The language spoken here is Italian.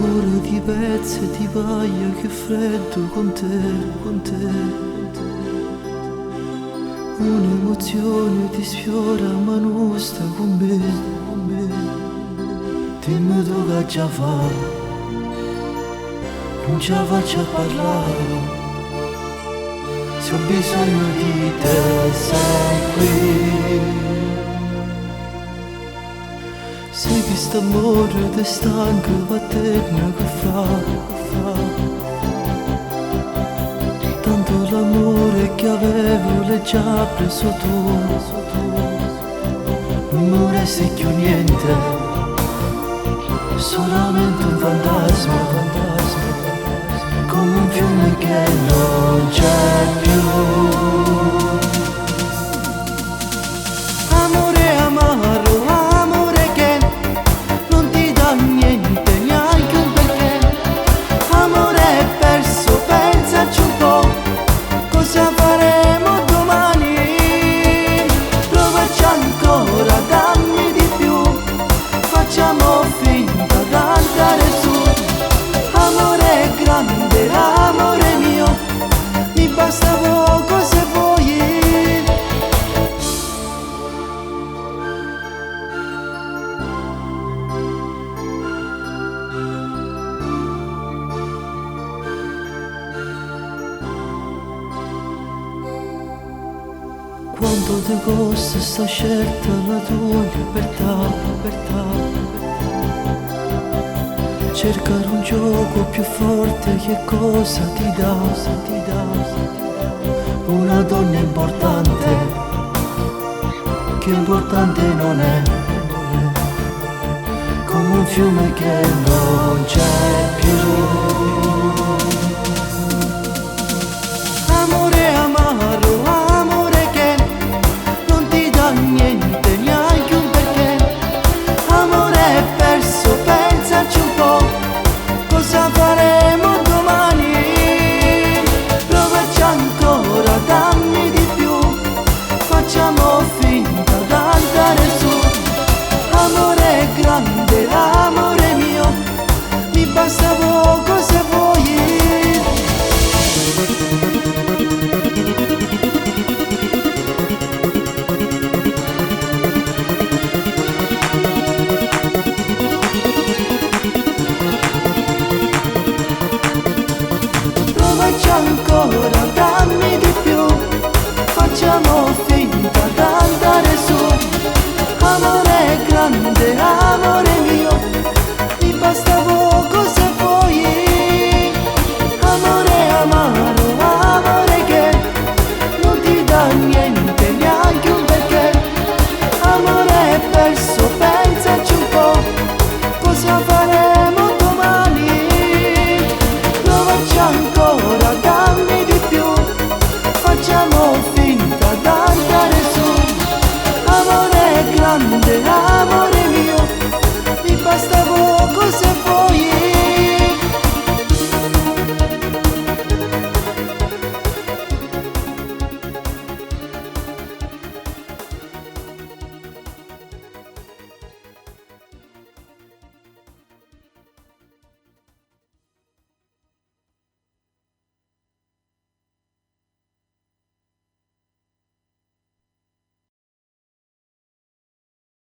cuore di pezzi e di paglia, che freddo con te, con te. Un'emozione ti sfiora ma non sta con me, con me. Dimmi tu che già fa, non ce la faccio a parlare. Se ho bisogno di te sei qui. Se questo amore ti stanca va te che fa, tanto l'amore che avevo l'hai già preso tu. Non mi resta più niente, solamente un fantasma, come un fiume che non c'è più. Amore amaro, amore che non ti dà niente, neanche un perché. Amore perso, pensaci un po', cosa faremo domani? Provaci ancora, dammi di più, facciamo finta d'andare su. Amore grande, amore mio, mi basta poco se vuoi. Quanto ti costa sta scelta la tua libertà, libertà. Cercare un gioco più forte che cosa ti dà, una donna importante, che importante non è, come un fiume che non c'è più. Amore amaro, amore che non ti dà niente, neanche un perché. Amore perso, pensaci un po', cosa faremo domani? Provaci ancora, dammi di più, facciamo finta d'andare su. Amore grande, amore mio, mi basta poco se vuoi. Provaci ancora.